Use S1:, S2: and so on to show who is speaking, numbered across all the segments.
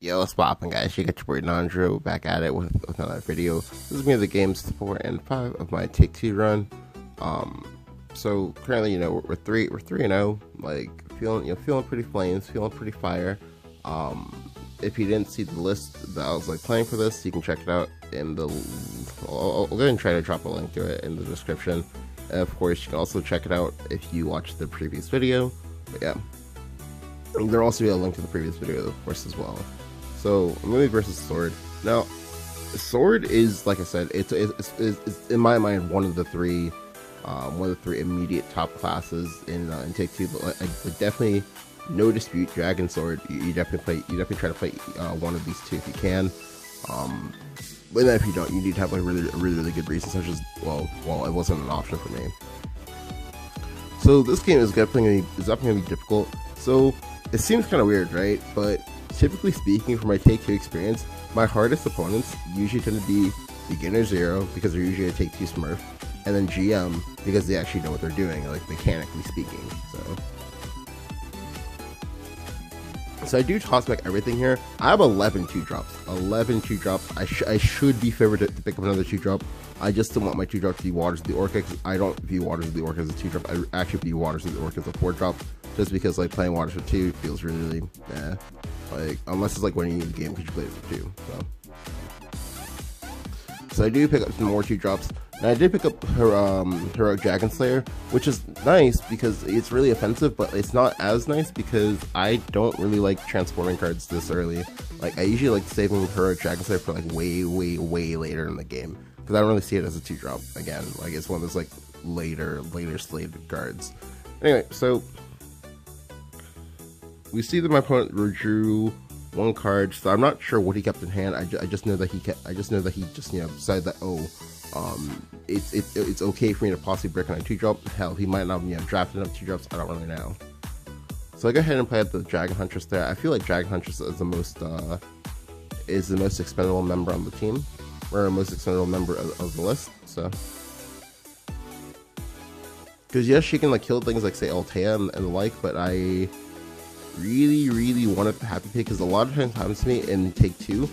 S1: Yo, what's poppin', guys? You got your boy Nandro back at it with another video. This is me of the games 4 and 5 of my Take-Two run. So currently, we're 3-0. Like feeling pretty flames, feeling pretty fire. If you didn't see the list that I was like playing for this, you can check it out in the. I'll go ahead and try to drop a link to it in the description. And of course, you can also check it out if you watched the previous video. But yeah, there'll also be a link to the previous video, of course, as well. So, melee versus sword. Now, sword is, like I said, it's in my mind one of the three immediate top classes in Take-Two. But definitely, no dispute, dragon sword. You definitely try to play one of these two if you can. But then if you don't, you need to have like really good reason, such as well, it wasn't an option for me. So this game is definitely gonna be difficult. So it seems kind of weird, right? But typically speaking, from my Take-Two experience, my hardest opponents usually tend to be beginner 0 because they're usually a Take-Two smurf, and then GM because they actually know what they're doing, like mechanically speaking. So I do toss back everything here. I have 11 2-drops. 11 2-drops. I should be favored to pick up another 2-drop. I just don't want my 2-drop to be Waters of the Orca, because I don't view Waters of the Orca as a 2-drop. I actually view Waters of the Orca as a 4-drop, just because like playing Waters for 2 feels really like, unless it's like when you need the game because you play it for 2. So I do pick up some more 2-drops. And I did pick up her Heroic Dragon Slayer, which is nice because it's really offensive, but it's not as nice because I don't really like transforming cards this early. Like, I usually like saving Heroic Dragon Slayer for like way later in the game, because I don't really see it as a 2-drop. Again, like, it's one of those like later slated cards. Anyway, so we see that my opponent drew one card, so I'm not sure what he kept in hand. I just know that he just decided that it's okay for me to possibly break on a 2-drop. Hell, he might not draft enough 2-drops. I don't really know. So I go ahead and play out the Dragon Huntress there. I feel like Dragon Huntress is the most expendable member on the team, or most expendable member of the list. So, because yes, she can like kill things like say Altea and the like, but I really wanted the Happy Pig, because a lot of times happens to me in Take-Two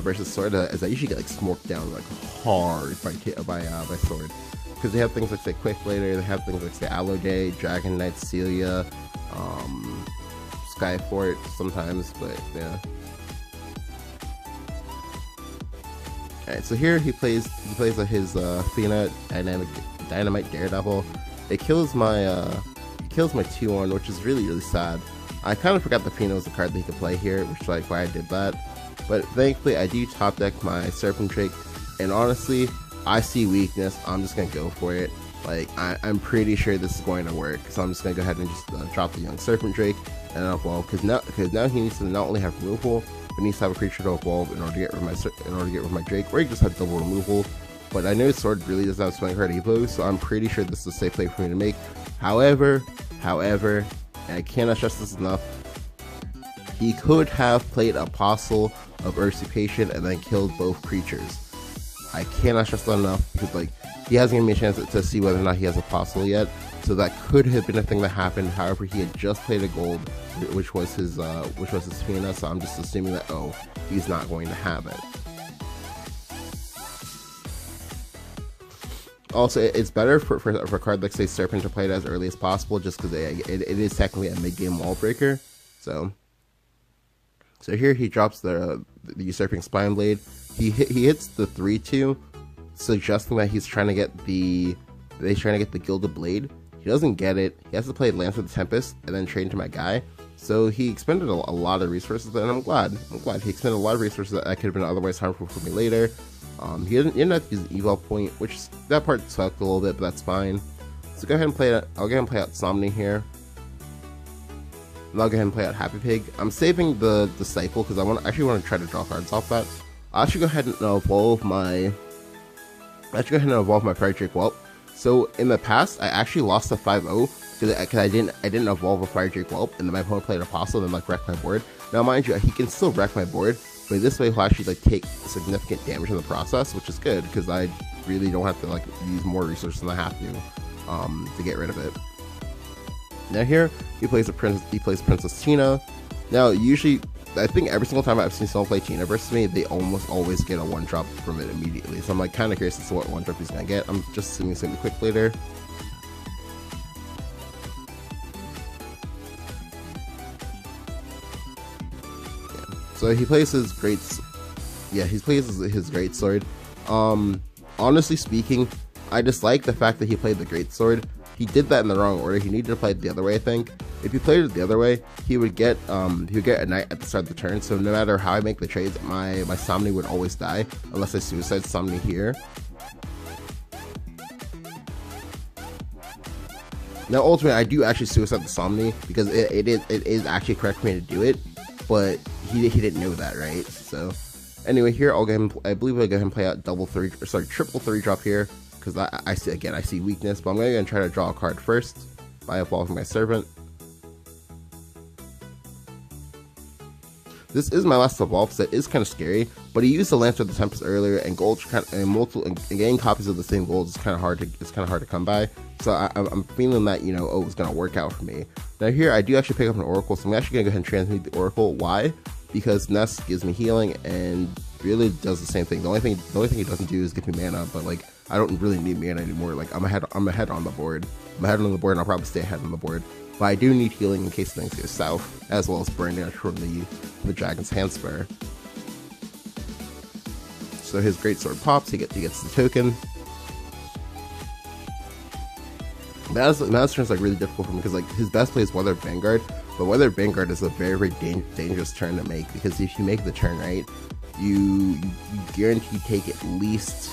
S1: versus Sword is I usually get like smoked down like hard by Sword, because they have things like say Quick Blader, they have things like say Aloe Day, Dragon Knight, Celia, Skyfort sometimes, but yeah. Alright, so here he plays his Athena Dynamite Daredevil. It kills my 2-1, which is really sad. I kind of forgot the Fino was a card that he could play here, which is like why I did that. But thankfully, I do top deck my Serpent Drake, and honestly, I see weakness. I'm just gonna go for it. Like, I'm pretty sure this is going to work, so I'm just gonna go ahead and just drop the young Serpent Drake and evolve, because now he needs to not only have removal, but he needs to have a creature to evolve in order to get rid of my Drake, or he just had double removal. But I know Sword really doesn't have swing card evo, so I'm pretty sure this is a safe play for me to make. However, and I cannot stress this enough, he could have played Apostle of Usurpation and then killed both creatures. I cannot stress that enough, because like, he hasn't given me a chance to see whether or not he has Apostle yet, so that could have been a thing that happened. However, he had just played a gold, which was his Fina, so I'm just assuming that he's not going to have it. Also, it's better for a card like say Serpent to play it as early as possible, just because it is technically a mid-game wall breaker. So here he drops the Usurping Spine Blade. He hits the 3/2, suggesting that he's trying to get the Gilded Blade. He doesn't get it. He has to play Lance of the Tempest and then trade into my guy. So he expended a lot of resources, and I'm glad he expended a lot of resources that could have been otherwise harmful for me later. He didn't have to use an eval point, which that part sucked a little bit, but that's fine. So go ahead and play it. I'll go ahead and play out Somni here. And I'll go ahead and play out Happy Pig. I'm saving the Disciple because I actually want to try to draw cards off that. I'll actually go ahead and evolve my Fire Drake Whelp. So in the past, I actually lost to 5-0 because I didn't evolve a Fire Drake Whelp, and then my opponent played Apostle and then like wrecked my board. Now mind you, he can still wreck my board, but this way he'll actually like take significant damage in the process, which is good because I really don't have to like use more resources than I have to get rid of it. Now here he plays Princess Tina. Now usually I think every single time I've seen someone play Gina versus me, they almost always get a 1-drop from it immediately. So I'm like kind of curious as to what 1-drop he's gonna get. I'm just assuming it's gonna be quick later. Yeah. So he plays his great. Yeah, he plays his great sword. Honestly speaking, I dislike the fact that he played the great sword. He did that in the wrong order. He needed to play it the other way, I think. If he played it the other way, he would get a knight at the start of the turn. So no matter how I make the trades, my Somni would always die unless I suicide Somni here. Now ultimately, I do actually suicide the Somni because it is actually correct for me to do it, but he didn't know that, right? So anyway, here I'll get him. I believe I'll get him play out triple 3-drop here. Because I see weakness, but I'm going to try to draw a card first by evolving my servant. This is my last evolve, so it is kind of scary. But he used the Lance of the Tempest earlier, and gold and getting copies of the same gold is kind of hard to come by. So I'm feeling that it's going to work out for me. Now here I do actually pick up an Oracle, so I'm actually going to go ahead and transmute the Oracle. Why? Because Nest gives me healing and really does the same thing. The only thing it doesn't do is give me mana, but like I don't really need mana anymore. Like I'm ahead on the board. I'm ahead on the board, and I'll probably stay ahead on the board. But I do need healing in case things go south, as well as burn damage from the Dragon's Handspur. So his great sword pops. He gets the token. Maz turns like really difficult for him because like his best play is Weathered Vanguard, but Weathered Vanguard is a very dangerous turn to make because if you make the turn right, you guarantee take at least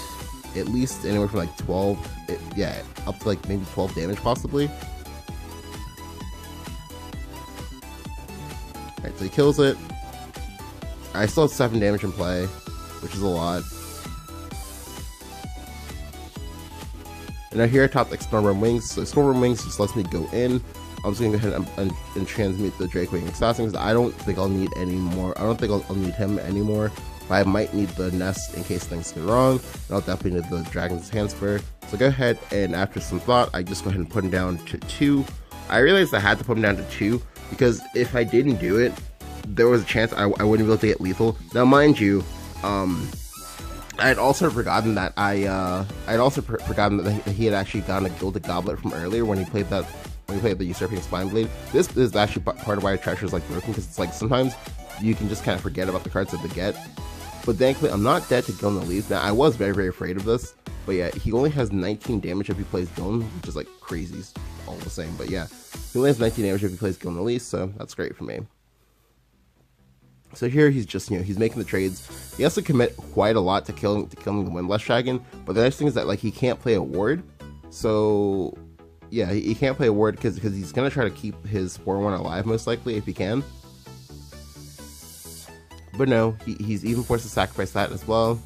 S1: anywhere from like 12, up to like maybe 12 damage possibly. Alright, so he kills it. I still have 7 damage in play, which is a lot. And now here I top like Stormworm Wings. So Stormworm Wings just lets me go in. I'm just gonna go ahead and transmute the Drakewing Assassin because I don't think I'll need any more. I don't think I'll need him anymore. But I might need the Nest in case things go wrong. And I'll definitely need the Dragon's Handspur. So go ahead and after some thought, I just go ahead and put him down to 2. I realized I had to put him down to 2 because if I didn't do it, there was a chance I wouldn't be able to get lethal. Now, mind you, I had also forgotten that he had actually gotten a Gilded Goblet from earlier when he played the Usurping Spine Blade. This is actually part of why Treasure is like broken because it's like sometimes you can just kind of forget about the cards that they get. But thankfully, I'm not dead to Giln Elise. Now, I was very afraid of this, but yeah, he only has 19 damage if he plays Giln, which is like crazy all the same. But yeah, he only has 19 damage if he plays Giln Elise, so that's great for me. So here he's just, he's making the trades. He has to commit quite a lot to killing the Windless Dragon, but the nice thing is that like he can't play a ward. So yeah, he can't play a ward because he's gonna try to keep his 4/1 alive most likely if he can. But no, he's even forced to sacrifice that as well.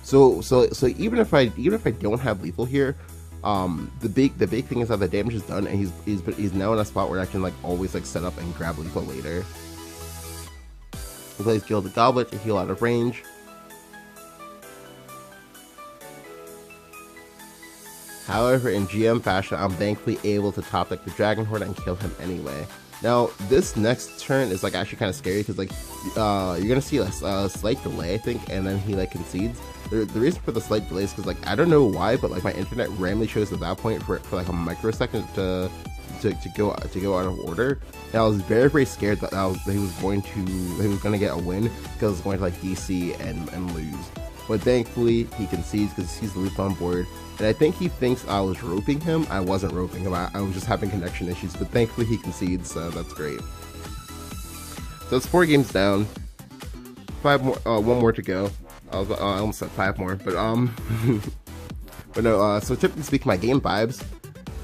S1: So even if I don't have lethal here, the big thing is that the damage is done, and he's now in a spot where I can like always like set up and grab lethal later. He plays Gilded Goblet to heal out of range. However, in GM fashion, I'm thankfully able to top deck the Dragon Horde and kill him anyway. Now, this next turn is like actually kind of scary because like you're gonna see a slight delay, I think, and then he like concedes. The reason for the slight delay is because like I don't know why, but like my internet randomly chose at that point for like a microsecond to go out of order. And I was very scared that he was gonna get a win because it was going to like DC and lose. But thankfully he concedes because he sees the loop on board. And I think he thinks I was roping him. I wasn't roping him. I was just having connection issues. But thankfully he concedes, so that's great. So it's 4 games down. 5 more. 1 more to go. I almost said 5 more, but but no. So typically speaking, my game vibes.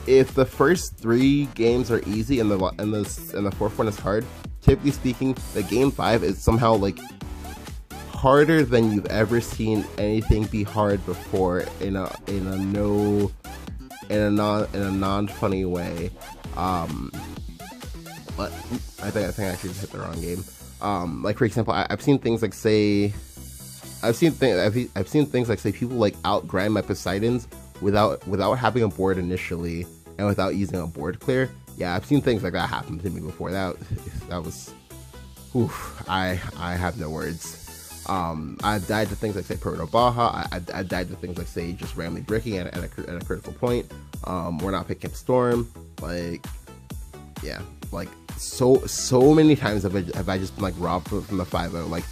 S1: If the first 3 games are easy and the 4th one is hard, typically speaking, the game 5 is somehow like harder than you've ever seen anything be hard before in a non-funny way. But I think I actually just hit the wrong game. Like for example, I've seen things like say people like outgrind my Poseidons without having a board initially and without using a board clear, yeah, I've seen things like that happen to me before. That was, oof, I have no words. I've died to things like say Proto Baja. I've died to things like say just randomly bricking at a critical point. We're not picking up Storm. Like, yeah, like so many times have I just been like robbed from the 5-0. Like,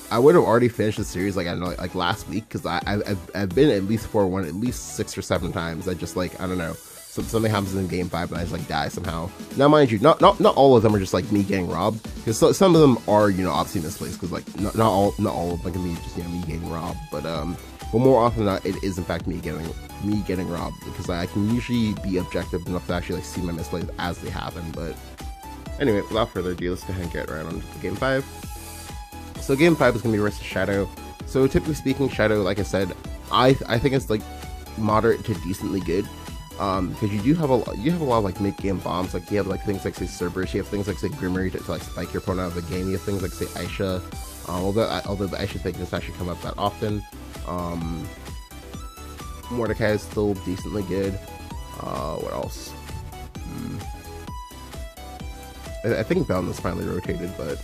S1: I would have already finished the series like I don't know like last week, because I've been at least 4-1 at least 6 or 7 times. I just like, I don't know, something happens in game 5 and I just like die somehow. Now mind you, not all of them are just like me getting robbed, because some of them are, you know, obviously misplaced, because like not all of them can be just, you know, me getting robbed, but more often than not it is in fact me getting robbed, because I can usually be objective enough to actually like see my misplays as they happen. But anyway, without further ado, let's go ahead and get right on to game 5. So game 5 is going to be versus Shadow. So typically speaking, Shadow, like I said, I think it's like moderate to decently good, because you have a lot of like mid-game bombs. Like you have like things like say Cerberus, you have things like say Grimmery to like spike your opponent out of the game. You have things like say Aisha, although the Aisha thing doesn't actually come up that often. Mordecai is still decently good. What else? I think Belness finally rotated, but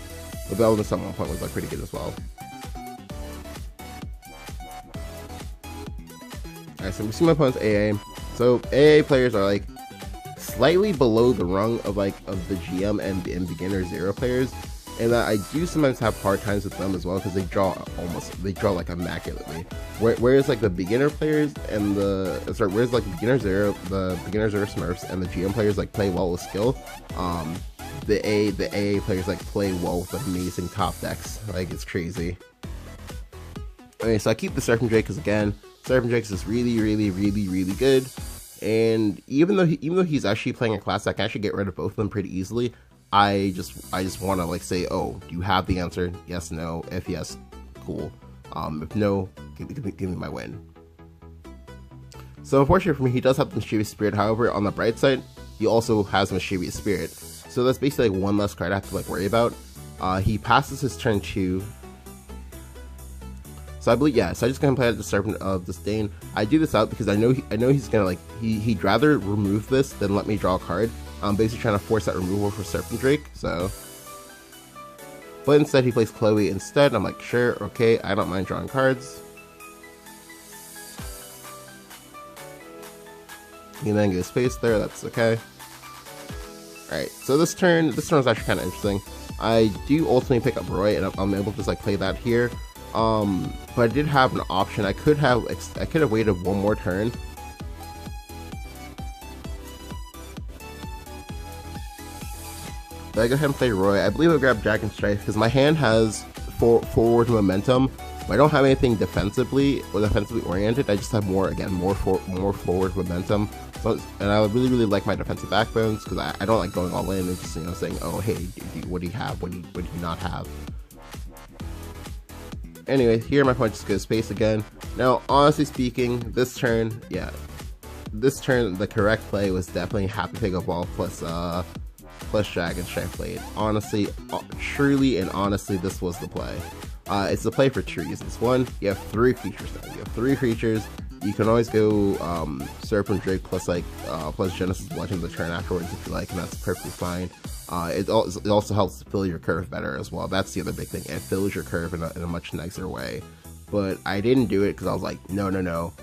S1: the Belness at one point was like pretty good as well. Alright, so we see my opponent's AA. So AA players are like slightly below the rung of the GM and beginner 0 players, and I do sometimes have hard times with them as well, because they draw like immaculately. Whereas like the beginner players and whereas like the beginner 0 Smurfs and the GM players like play well with skill, the AA players like play well with amazing top decks. Like, it's crazy. Okay, so I keep the Serpent Drake because again, Serpent Drake is really good. And even though he's actually playing a class that can actually get rid of both of them pretty easily, I just want to like say, oh, do you have the answer? Yes, no. If yes, cool. If no, give me my win. So unfortunately for me, he does have the Mischievous Spirit. However, on the bright side, he also has Mischievous Spirit. So that's basically like one less card I have to like worry about. He passes his turn 2. So I believe, yeah, so I just gonna play out the Serpent of Disdain. I do this out because I know he's gonna like, he'd rather remove this than let me draw a card. I'm basically trying to force that removal for Serpent Drake, so. But instead he plays Chloe instead. I'm like, sure, okay, I don't mind drawing cards. And then get a space there, that's okay. Alright, so this turn was actually kind of interesting. I do ultimately pick up Roy, and I'm able to just like play that here. But I did have an option. I could have waited one more turn. But I go ahead and play Roy. I believe I'll grab Dragon Strike because my hand has forward momentum. But I don't have anything defensively oriented. I just have more forward momentum. So, and I really like my defensive backbones because I don't like going all in and just, you know, saying, oh hey, what do you have? What do you not have? Anyway, here my point just goes space again. Now, honestly speaking, this turn, the correct play was definitely Happy Pickup Ball plus Dragon Strike Blade. Honestly, truly and honestly, this was the play. It's the play for 2 reasons. One, you have 3 creatures now. You have 3 creatures. You can always go Serpent Drake plus Genesis Legend the turn afterwards if you like, and that's perfectly fine. It also helps to fill your curve better as well. That's the other big thing. It fills your curve in a much nicer way. But I didn't do it because I was like, no.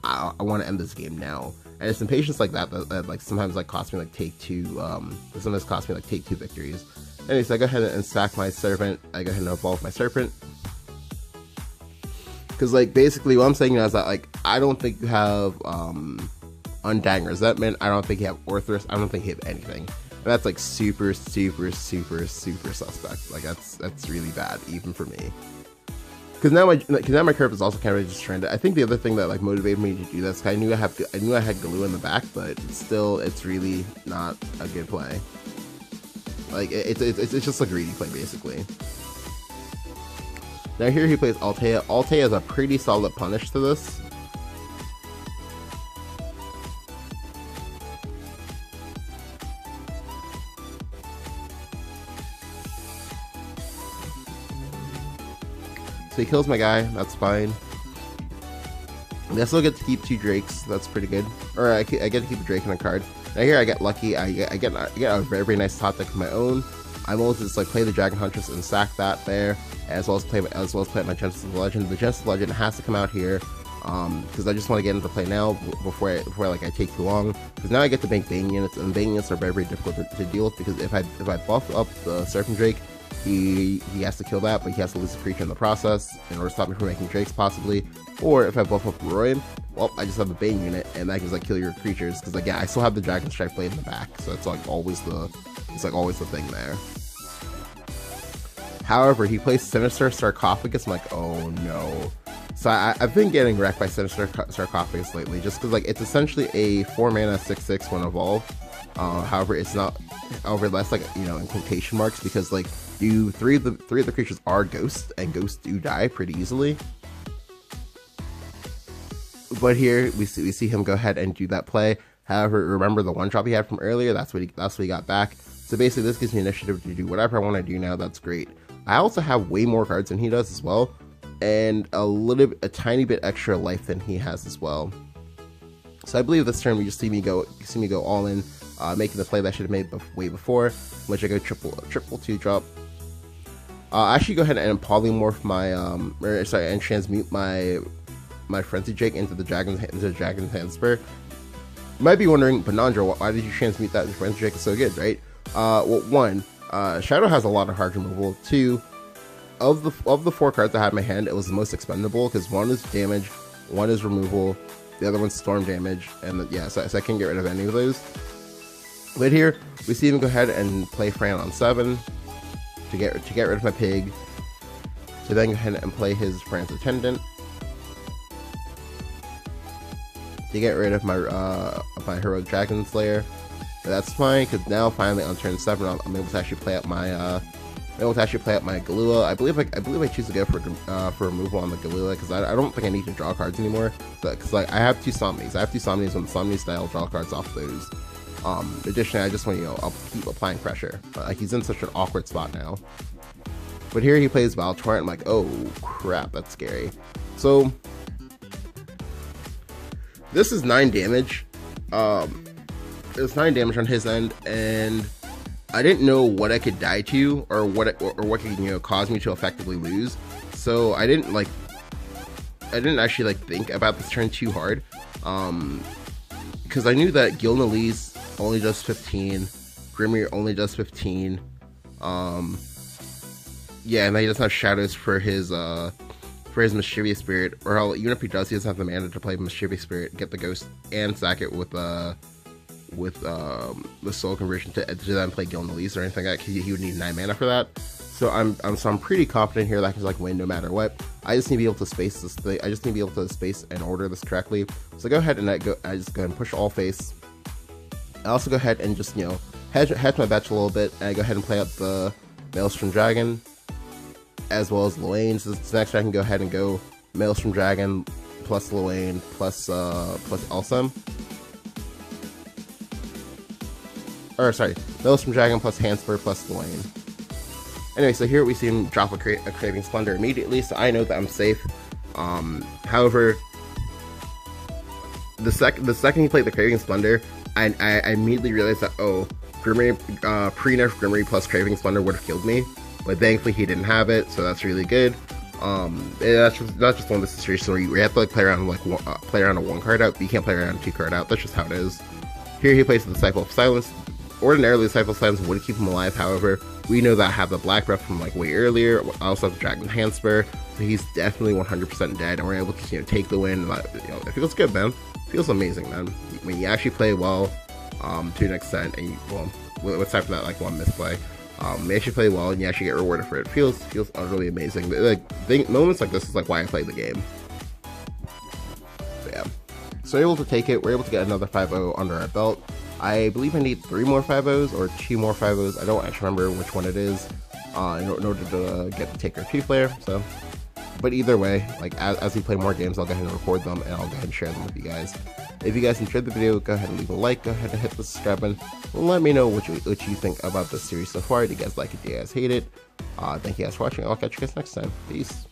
S1: I want to end this game now. And it's impatience like that like sometimes like cost me like take 2. Sometimes cost me like take 2 victories. Anyway, so I go ahead and sack my Serpent. I go ahead and evolve my Serpent. Because like basically what I'm saying now is that like I don't think you have Undying Resentment. I don't think you have Orthrus. I don't think you have anything. And that's like super suspect. Like that's really bad even for me. Because now my curve is also kind of just trended. I think the other thing that like motivated me to do this, I knew I had Galoo in the back, but it's really not a good play. Like it's just a greedy play basically. Now here he plays Altea. Altea is a pretty solid punish to this. So he kills my guy, that's fine. I still get to keep 2 Drakes, that's pretty good. Or I get to keep a Drake and a card. Now here I get lucky. I get a very, very nice top deck of my own. I'm able to just like play the Dragon Huntress and sack that there, as well as play my Genesis of the Legend. The Genesis of the Legend has to come out here, because I just want to get into play now before like I take too long. Because now I get to bank Bane units, and Bane units are very, very difficult to deal with, because if I buff up the Serpent Drake, he has to kill that, but he has to lose a creature in the process in order to stop me from making Drakes possibly. Or if I buff up Roy, well, I just have a Bane unit, and that can just like kill your creatures. Because like, yeah, I still have the Dragon Strike Blade in the back, so it's like always the thing there. However, he plays Sinister Sarcophagus. I'm like, oh no. So I've been getting wrecked by Sinister Sarcophagus lately, just because like it's essentially a 4-mana 6/6 when evolved. However, it's not. However, that's like, you know, in quotation marks, because like three of the creatures are ghosts, and ghosts do die pretty easily. But here we see him go ahead and do that play. However, remember the one drop he had from earlier? That's what he got back. So basically, this gives me initiative to do whatever I want to do now. That's great. I also have way more cards than he does as well, and a tiny bit extra life than he has as well. So I believe this turn we just see me go all in, making the play that I should have made way before, which I go triple 2-drop. I actually go ahead and polymorph my and transmute my Frenzy Drake into the Dragon's Handspur. You might be wondering, but Nandro, why did you transmute that? The Frenzy Drake is so good, right? Well, one, Shadow has a lot of hard removal. Two, of the 4 cards I had in my hand, it was the most expendable, because one is damage, one is removal, the other one's storm damage, and yeah, so I can't get rid of any of those. But here we see him go ahead and play Fran on 7 to get rid of my pig. To then go ahead and play his Fran's Attendant to get rid of my Heroic Dragon Slayer. But that's fine, because now finally on turn 7 I'm able to actually play up my Galula. I believe I choose to go for removal on the Galula, because I don't think I need to draw cards anymore. Because like I have 2 Somnies. I have 2 Somnies on the Somni style, draw cards off those. Additionally, I just want to, I'll keep applying pressure. He's in such an awkward spot now. But here he plays Valtorrent. I'm like, oh crap, that's scary. So this is 9 damage. It's 9 damage on his end, and I didn't know what I could die to, or what could cause me to effectively lose. So I didn't actually think about this turn too hard, because I knew that Gilnelise only does 15, Grimir only does 15. Yeah, and then he doesn't have shadows for his Mischievous Spirit, or even if he does, he doesn't have the mana to play Mischievous Spirit, get the ghost, and sack it with the soul conversion to then play Gilnelise or anything like that. He would need 9 mana for that. So I'm pretty confident here that I can win no matter what. I just need to be able to space this thing. I just need to be able to space and order this correctly. So go ahead and I just go ahead and push all face. I also go ahead and just hedge my bets a little bit, and I go ahead and play up the Maelstrom Dragon as well as Luane. So next I can go ahead and go Maelstrom Dragon plus Luane plus Elsem. Or sorry, Maelstrom Dragon plus Handspur plus Luane. Anyway, so here we see him drop a Craving Splendor immediately, so I know that I'm safe. However, the second he played the Craving Splendor, I immediately realized that, oh, Grimmery, pre-nerf Grimmery plus Craving Splendor would have killed me, but thankfully he didn't have it, so that's really good. That's just one of the situations where you have to play around play around a 1 card out, but you can't play around a 2 card out. That's just how it is. Here he plays the Disciple of Silence. Ordinarily, the Disciple of Silence would keep him alive. However, we know that I have the Black Breath from way earlier. I also have the Dragon Handspur, so he's definitely 100% dead, and we're able to take the win. It feels good, man. It feels amazing, man. When you actually play well, to an extent, and let's type that one misplay. You actually play well, and you actually get rewarded for it. It feels utterly amazing. Moments like this is why I play the game. So yeah, so we're able to take it. We're able to get another 5-0 under our belt. I believe I need 3 more 5-0s or 2 more 5-0s. I don't actually remember which one it is in order to get the Taker 2 player. So, but either way, as we play more games, I'll go ahead and record them, and I'll go ahead and share them with you guys. If you guys enjoyed the video, go ahead and leave a like, go ahead and hit the subscribe button, and let me know what you think about this series so far. Do you guys like it? Do you guys hate it? Thank you guys for watching. I'll catch you guys next time. Peace.